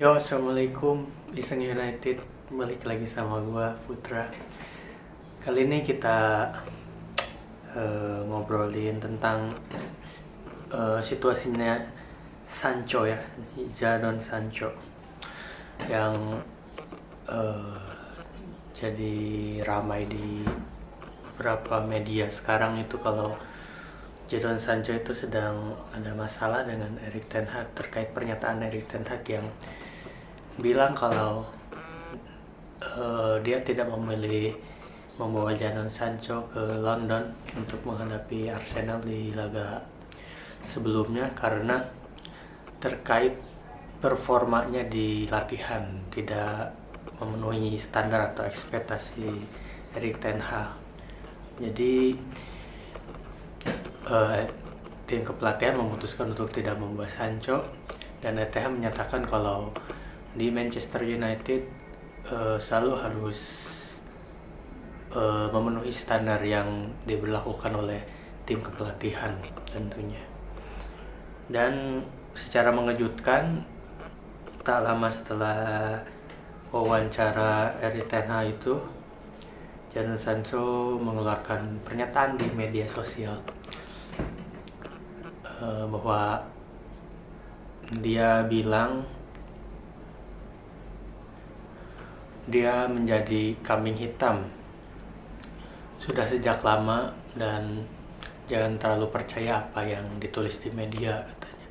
Yo, assalamualaikum, Iseng United, balik lagi sama gua Putra. Kali ini kita ngobrolin tentang situasinya Sancho ya, Jadon Sancho yang eh, jadi ramai di beberapa media sekarang itu kalau Jadon Sancho itu sedang ada masalah dengan Erik ten Hag terkait pernyataan Erik ten Hag yang bilang kalau dia tidak memilih membawa Jadon Sancho ke London untuk menghadapi Arsenal di laga sebelumnya karena terkait performanya di latihan tidak memenuhi standar atau ekspektasi Erik ten Hag. Jadi tim kepelatihan memutuskan untuk tidak membawa Sancho dan ETH menyatakan kalau di Manchester United selalu harus memenuhi standar yang diberlakukan oleh tim kepelatihan tentunya. Dan secara mengejutkan, tak lama setelah wawancara Erik ten Hag itu, Jadon Sancho mengeluarkan pernyataan di media sosial bahwa dia bilang dia menjadi kambing hitam sudah sejak lama dan jangan terlalu percaya apa yang ditulis di media, katanya.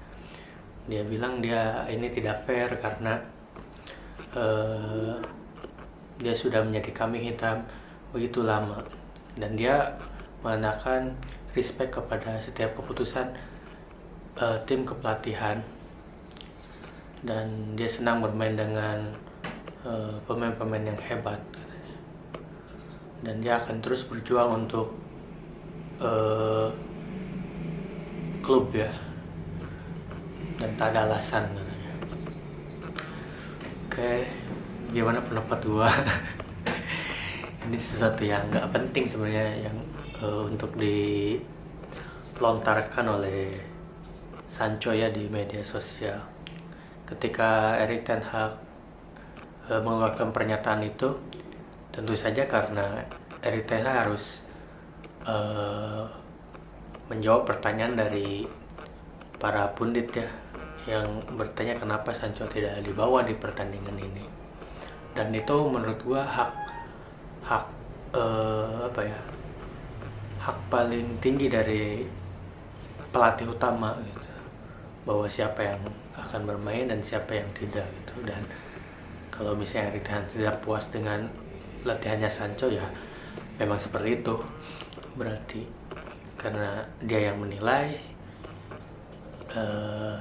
Dia bilang dia ini tidak fair karena dia sudah menjadi kambing hitam begitu lama dan dia mengatakan respect kepada setiap keputusan tim kepelatihan dan dia senang bermain dengan pemain-pemain yang hebat, katanya. Dan dia akan terus berjuang untuk klub ya, dan tak ada alasan, katanya. Oke, gimana pendapat gua? Ini sesuatu yang nggak penting sebenarnya yang untuk dilontarkan oleh Sancho ya di media sosial. Ketika Erik ten Hag mengeluarkan pernyataan itu, tentu saja karena Erik ten Hag harus menjawab pertanyaan dari para pundit ya, yang bertanya kenapa Sancho tidak dibawa di pertandingan ini. Dan itu menurut gua hak paling tinggi dari pelatih utama gitu, bahwa siapa yang akan bermain dan siapa yang tidak gitu. Dan kalau misalnya Erik ten Hag tidak puas dengan latihannya Sancho ya memang seperti itu berarti, karena dia yang menilai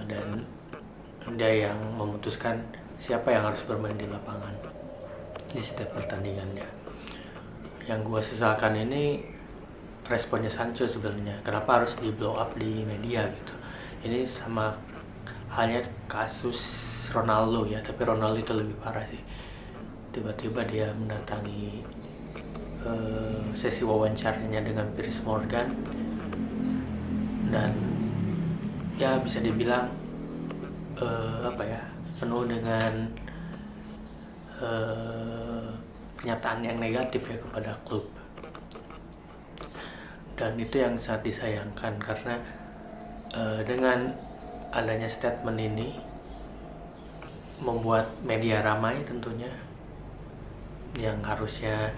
dan dia yang memutuskan siapa yang harus bermain di lapangan di setiap pertandingannya. Yang gue sesalkan ini responnya Sancho sebenarnya, kenapa harus di blow up di media gitu. Ini sama halnya kasus Ronaldo ya, tapi Ronaldo itu lebih parah sih. Tiba-tiba dia mendatangi sesi wawancaranya dengan Piers Morgan dan ya bisa dibilang penuh dengan pernyataan yang negatif ya kepada klub. Dan itu yang sangat disayangkan karena dengan adanya statement ini membuat media ramai tentunya, yang harusnya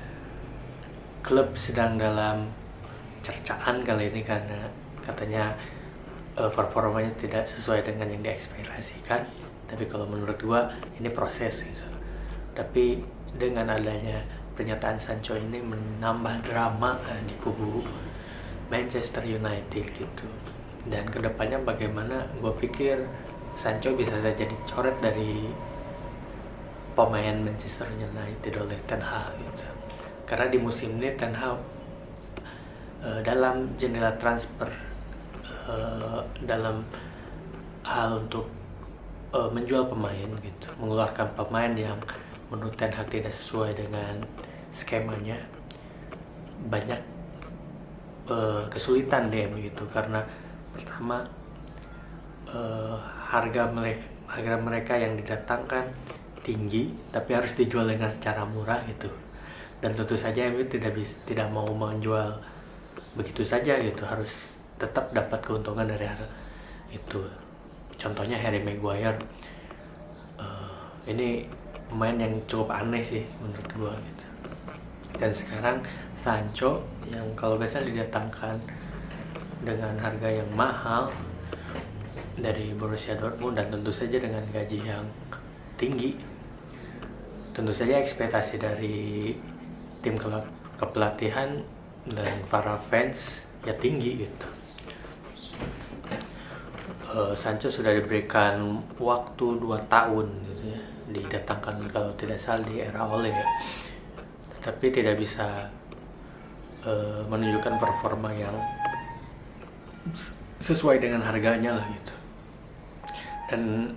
klub sedang dalam cercaan kali ini karena katanya performanya tidak sesuai dengan yang diekspektasikan. Tapi kalau menurut gua ini proses gitu. Tapi dengan adanya pernyataan Sancho ini menambah drama di kubu Manchester United gitu. Dan kedepannya bagaimana, gue pikir Sancho bisa saja dicoret dari pemain Manchester United oleh Ten Hag gitu. Karena di musim ini Ten Hag dalam jendela transfer dalam hal untuk menjual pemain gitu, mengeluarkan pemain yang menurut Ten Hag tidak sesuai dengan skemanya, banyak kesulitan DM gitu. Karena pertama harga harga mereka yang didatangkan tinggi tapi harus dijual dengan secara murah gitu. Dan tentu saja MU tidak mau menjual begitu saja gitu, harus tetap dapat keuntungan dari itu. Contohnya Harry Maguire, ini pemain yang cukup aneh sih menurut gua gitu. Dan sekarang Sancho yang kalau nggak salah didatangkan dengan harga yang mahal dari Borussia Dortmund dan tentu saja dengan gaji yang tinggi. Tentu saja ekspektasi dari tim kepelatihan dan para fans ya tinggi gitu. Sancho sudah diberikan waktu 2 tahun gitu ya, didatangkan kalau tidak salah di era Ole ya, tapi tidak bisa menunjukkan performa yang sesuai dengan harganya lah gitu. Dan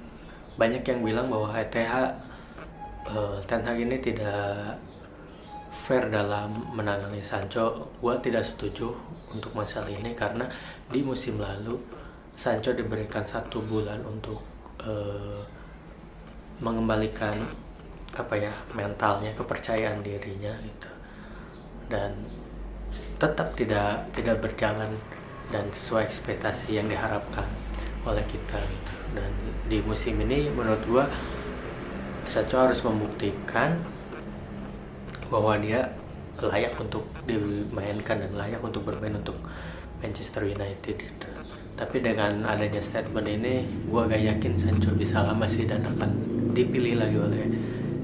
banyak yang bilang bahwa Ten Hag ini tidak fair dalam menangani Sancho. Gua tidak setuju untuk masalah ini karena di musim lalu Sancho diberikan 1 bulan untuk mengembalikan mentalnya, kepercayaan dirinya gitu, dan tetap tidak berjalan dan sesuai ekspektasi yang diharapkan oleh kita gitu. Dan di musim ini menurut gua Sancho harus membuktikan bahwa dia layak untuk dimainkan dan layak untuk bermain untuk Manchester United gitu. Tapi dengan adanya statement ini, gue gak yakin Sancho bisa lama sih dan akan dipilih lagi oleh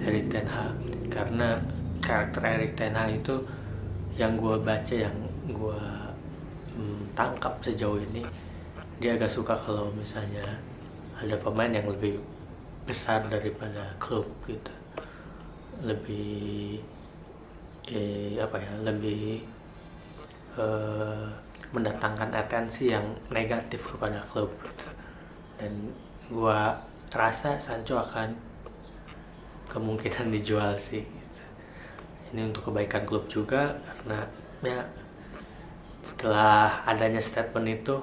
Erik ten Hag. Karena karakter Erik ten Hag itu yang gue baca, yang gue tangkap sejauh ini, dia agak suka kalau misalnya ada pemain yang lebih besar daripada klub gitu, lebih lebih mendatangkan atensi yang negatif kepada klub gitu. Dan gua rasa Sancho akan kemungkinan dijual sih gitu. Ini untuk kebaikan klub juga, karena ya setelah adanya statement itu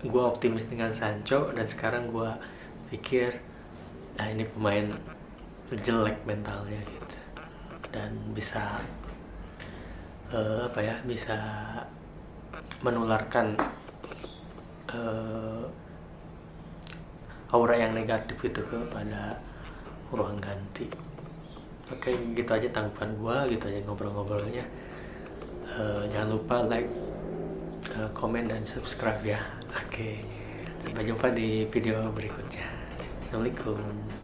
gua optimis dengan Sancho, dan sekarang gua pikir ini pemain jelek mentalnya gitu, dan bisa bisa menularkan aura yang negatif itu kepada ruang ganti. Oke, gitu aja tanggapan gua, gitu aja ngobrol-ngobrolnya. Jangan lupa like, komen, dan subscribe ya. Oke, sampai jumpa di video berikutnya. Assalamualaikum.